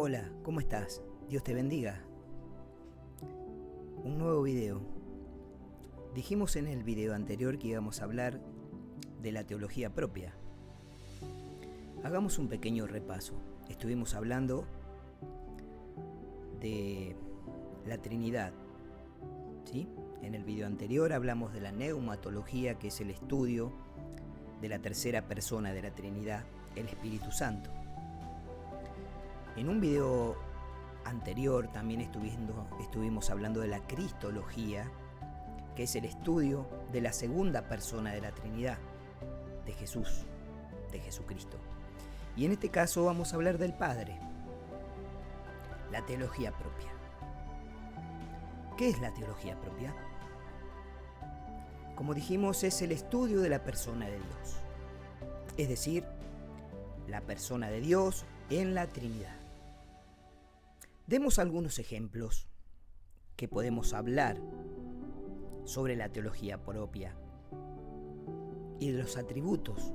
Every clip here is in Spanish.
Hola, ¿cómo estás? Dios te bendiga. Un nuevo video. Dijimos en el video anterior que íbamos a hablar de la teología propia. Hagamos un pequeño repaso. Estuvimos hablando de la Trinidad, ¿sí? En el video anterior hablamos de la neumatología, que es el estudio de la tercera persona de la Trinidad, el Espíritu Santo. En un video anterior también estuvimos hablando de la cristología, que es el estudio de la segunda persona de la Trinidad, de Jesús, de Jesucristo. Y en este caso vamos a hablar del Padre, la teología propia. ¿Qué es la teología propia? Como dijimos, es el estudio de la persona de Dios, es decir, la persona de Dios en la Trinidad. Demos algunos ejemplos que podemos hablar sobre la teología propia y de los atributos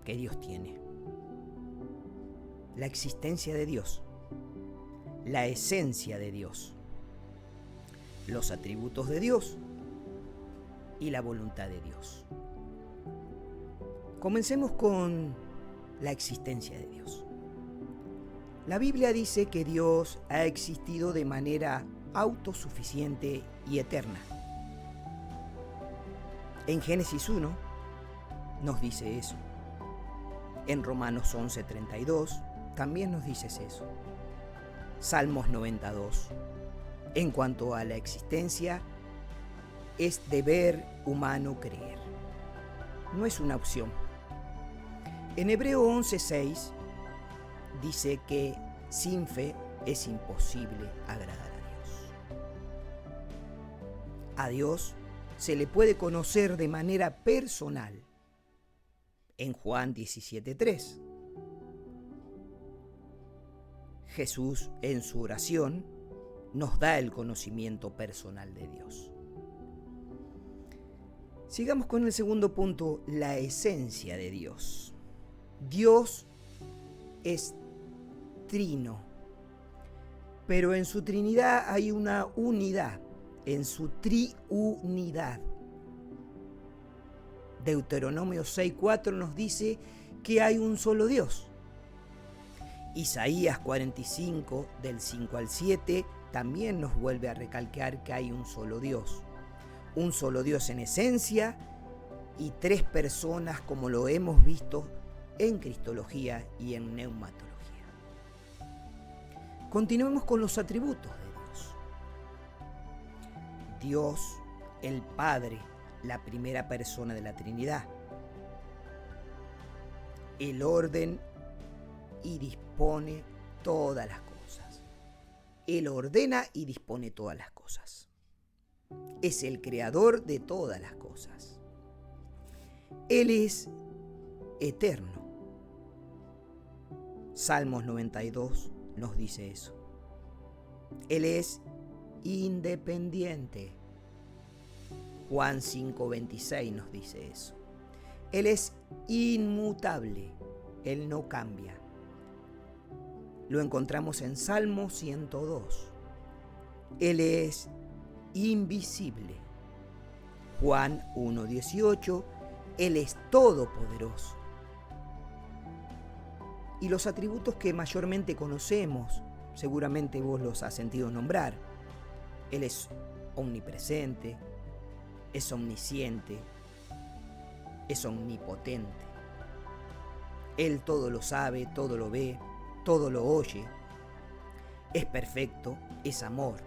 que Dios tiene. La existencia de Dios, la esencia de Dios, los atributos de Dios y la voluntad de Dios. Comencemos con la existencia de Dios. La Biblia dice que Dios ha existido de manera autosuficiente y eterna. En Génesis 1 nos dice eso. En Romanos 11:32 también nos dice eso. Salmos 92. En cuanto a la existencia, es deber humano creer. No es una opción. En Hebreo 11:6 dice que sin fe es imposible agradar a Dios. A Dios se le puede conocer de manera personal. En Juan 17:3. Jesús en su oración nos da el conocimiento personal de Dios. Sigamos con el segundo punto, la esencia de Dios. Dios es trino, pero en su Trinidad hay una unidad, en su triunidad. Deuteronomio 6:4 nos dice que hay un solo Dios. Isaías 45, del 5 al 7, también nos vuelve a recalcar que hay un solo Dios. Un solo Dios en esencia y tres personas como lo hemos visto en cristología y en neumatología. Continuemos con los atributos de Dios. Dios, el Padre, la primera persona de la Trinidad. Él orden y dispone todas las cosas. Él ordena y dispone todas las cosas. Es el creador de todas las cosas. Él es eterno. Salmos 92 nos dice eso. Él es independiente. Juan 5:26 nos dice eso. Él es inmutable. Él no cambia. Lo encontramos en Salmo 102. Él es invisible. Juan 1:18. Él es todopoderoso. Y los atributos que mayormente conocemos, seguramente vos los has sentido nombrar. Él es omnipresente, es omnisciente, es omnipotente. Él todo lo sabe, todo lo ve, todo lo oye. Es perfecto, es amor.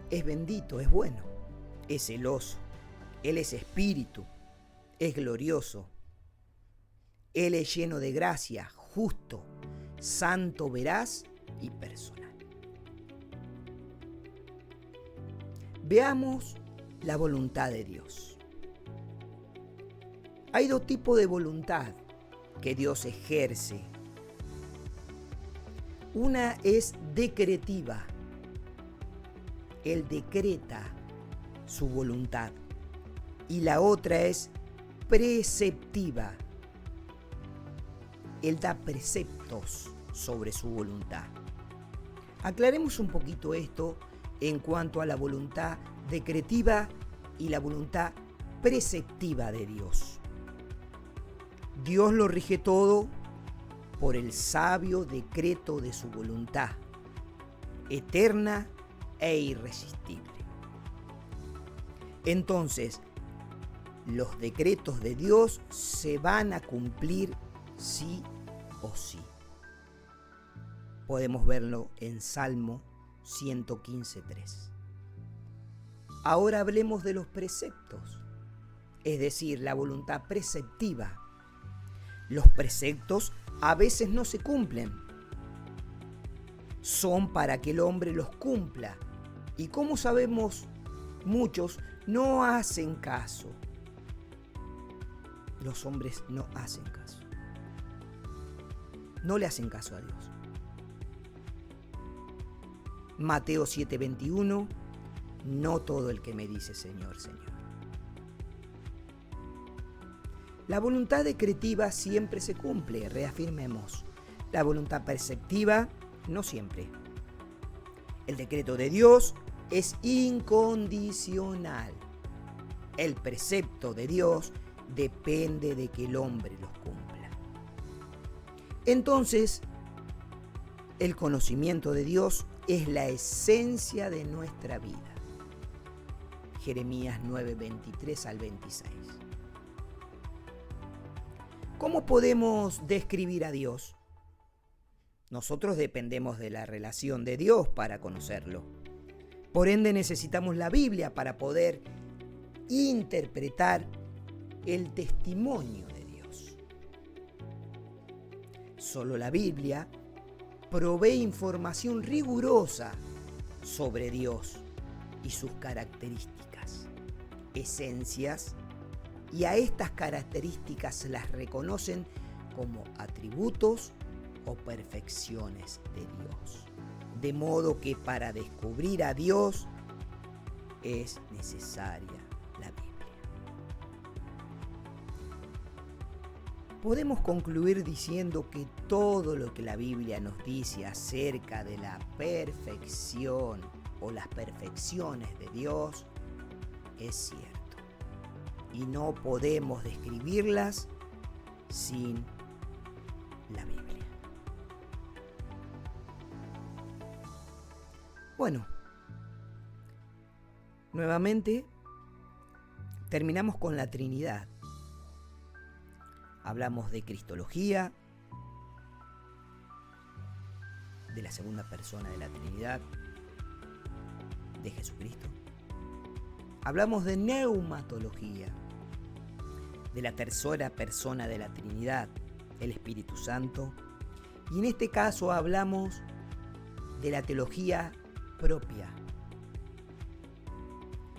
Es bendito, es bueno, es celoso. Él es espíritu, es glorioso. Él es lleno de gracia, justo, santo, veraz y personal. Veamos la voluntad de Dios. Hay dos tipos de voluntad que Dios ejerce. Una es decretiva. Él decreta su voluntad. Y la otra es preceptiva. Él da preceptos sobre su voluntad. Aclaremos un poquito esto en cuanto a la voluntad decretiva y la voluntad preceptiva de Dios. Dios lo rige todo por el sabio decreto de su voluntad, eterna e irresistible. Entonces, los decretos de Dios se van a cumplir sí o sí. Podemos verlo en Salmo 115:3. Ahora hablemos de los preceptos, es decir, la voluntad preceptiva. Los preceptos a veces no se cumplen. Son para que el hombre los cumpla. Y como sabemos, muchos no hacen caso. Los hombres no hacen caso. No le hacen caso a Dios. Mateo 7:21, no todo el que me dice Señor, Señor. La voluntad decretiva siempre se cumple, reafirmemos. La voluntad preceptiva no siempre. El decreto de Dios es incondicional. El precepto de Dios depende de que el hombre los cumpla. Entonces, el conocimiento de Dios es la esencia de nuestra vida. Jeremías 9:23 al 26. ¿Cómo podemos describir a Dios? Nosotros dependemos de la relación de Dios para conocerlo. Por ende, necesitamos la Biblia para poder interpretar el testimonio de Dios. Solo la Biblia provee información rigurosa sobre Dios y sus características, esencias, y a estas características las reconocen como atributos o perfecciones de Dios. De modo que para descubrir a Dios es necesaria la Biblia. Podemos concluir diciendo que todo lo que la Biblia nos dice acerca de la perfección o las perfecciones de Dios es cierto. Y no podemos describirlas sin la Biblia. Bueno, nuevamente terminamos con la Trinidad. Hablamos de Cristología, de la segunda persona de la Trinidad, de Jesucristo. Hablamos de neumatología, de la tercera persona de la Trinidad, el Espíritu Santo. Y en este caso hablamos de la teología propia,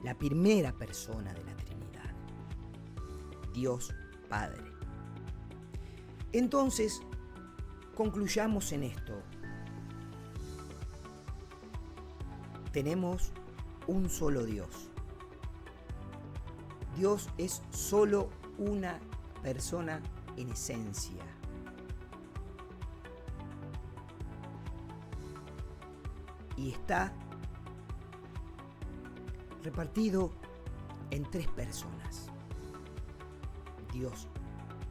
la primera persona de la Trinidad, Dios Padre. Entonces, concluyamos en esto. Tenemos un solo Dios. Dios es solo una persona en esencia. Y está repartido en tres personas. Dios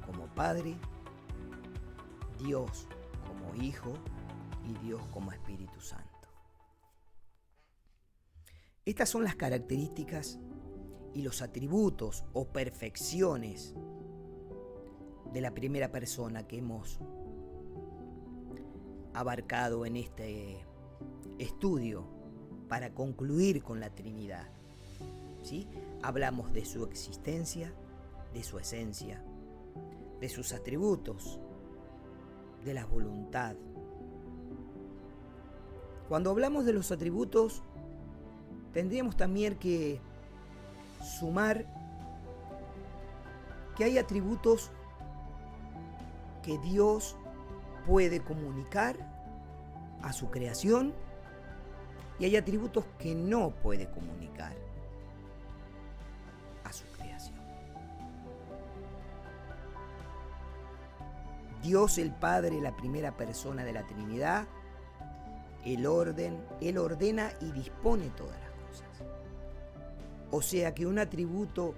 como Padre, Dios como Hijo y Dios como Espíritu Santo. Estas son las características y los atributos o perfecciones de la primera persona que hemos abarcado en este estudio para concluir con la Trinidad. ¿Sí? Hablamos de su existencia, de su esencia, de sus atributos, de la voluntad. Cuando hablamos de los atributos, tendríamos también que sumar que hay atributos que Dios puede comunicar a su creación y hay atributos que no puede comunicar a su creación. Dios el Padre, la primera persona de la Trinidad, Él ordena y dispone todas las cosas. O sea que un atributo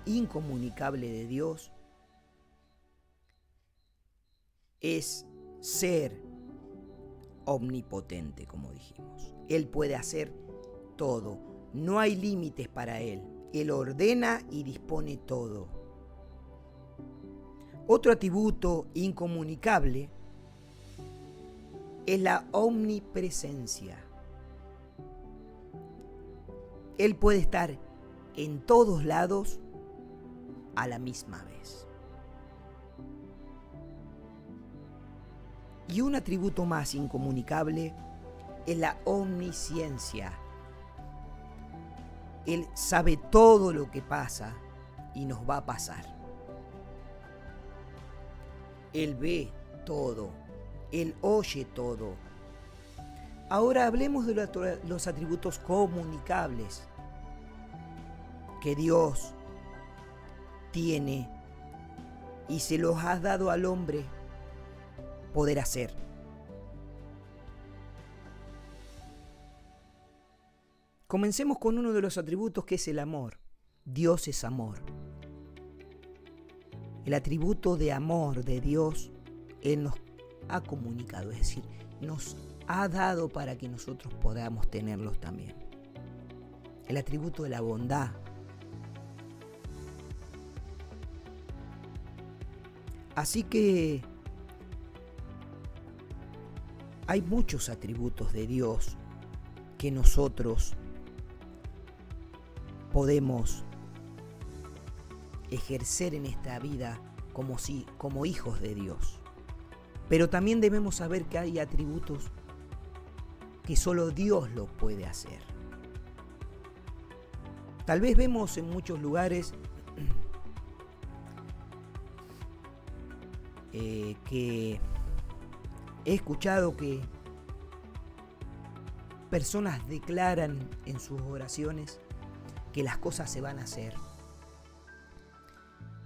incomunicable de Dios es ser omnipotente, como dijimos. Él puede hacer todo. No hay límites para Él. Él ordena y dispone todo. Otro atributo incomunicable es la omnipresencia. Él puede estar en todos lados a la misma vez. Y un atributo más incomunicable es la omnisciencia. Él sabe todo lo que pasa y nos va a pasar. Él ve todo. Él oye todo. Ahora hablemos de los atributos comunicables que Dios tiene y se los ha dado al hombre poder hacer. Comencemos con uno de los atributos, que es el amor. Dios es amor. El atributo de amor de Dios, Él nos ha comunicado, es decir, nos ha dado para que nosotros podamos tenerlos también. El atributo de la bondad. Así que hay muchos atributos de Dios que nosotros podemos ejercer en esta vida como hijos de Dios. Pero también debemos saber que hay atributos que solo Dios los puede hacer. Tal vez vemos en muchos lugares que he escuchado que personas declaran en sus oraciones que las cosas se van a hacer.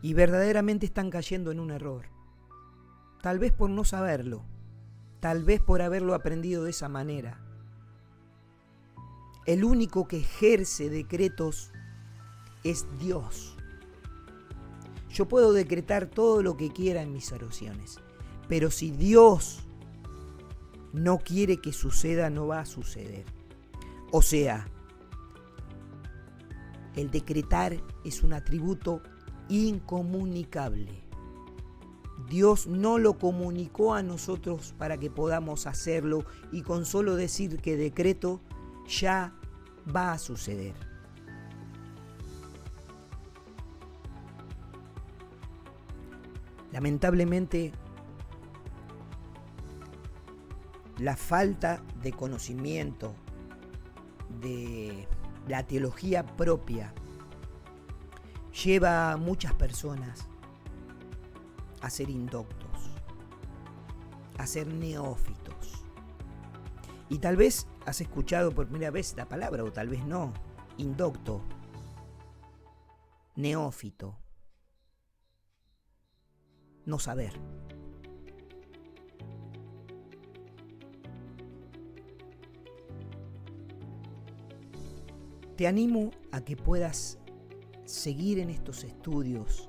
Y verdaderamente están cayendo en un error. Tal vez por no saberlo. Tal vez por haberlo aprendido de esa manera. El único que ejerce decretos es Dios. Yo puedo decretar todo lo que quiera en mis oraciones, pero si Dios no quiere que suceda, no va a suceder. O sea, el decretar es un atributo incomunicable. Dios no lo comunicó a nosotros para que podamos hacerlo y con solo decir que decreto ya va a suceder. Lamentablemente, la falta de conocimiento de la teología propia lleva a muchas personas a ser indoctos, a ser neófitos. Y tal vez has escuchado por primera vez la palabra, o tal vez no. Indocto, neófito, no saber. Te animo a que puedas seguir en estos estudios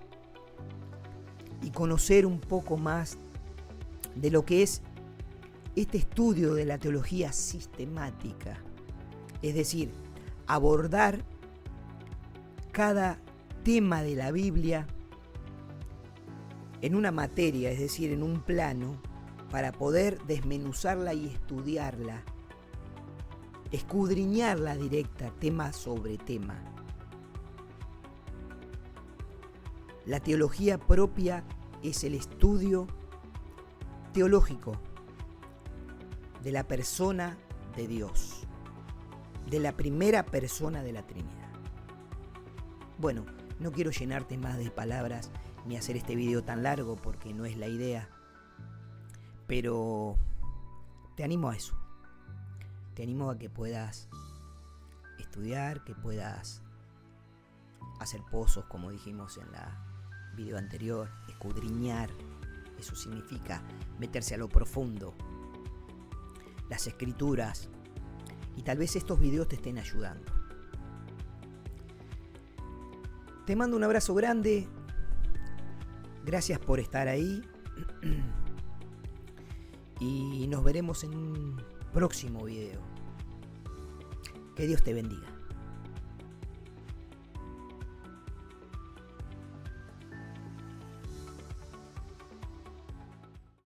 y conocer un poco más de lo que es este estudio de la teología sistemática. Es decir, abordar cada tema de la Biblia en una materia, es decir, en un plano, para poder desmenuzarla y estudiarla, escudriñarla directa, tema sobre tema. La teología propia es el estudio teológico de la persona de Dios, de la primera persona de la Trinidad. Bueno, no quiero llenarte más de palabras ni hacer este video tan largo porque no es la idea, pero te animo a eso. Te animo a que puedas estudiar, que puedas hacer pozos, como dijimos en la video anterior, escudriñar Eso significa meterse a lo profundo, las escrituras, y tal vez estos videos te estén ayudando. Te mando un abrazo grande. Gracias por estar ahí. Y nos veremos en un próximo video. Que Dios te bendiga.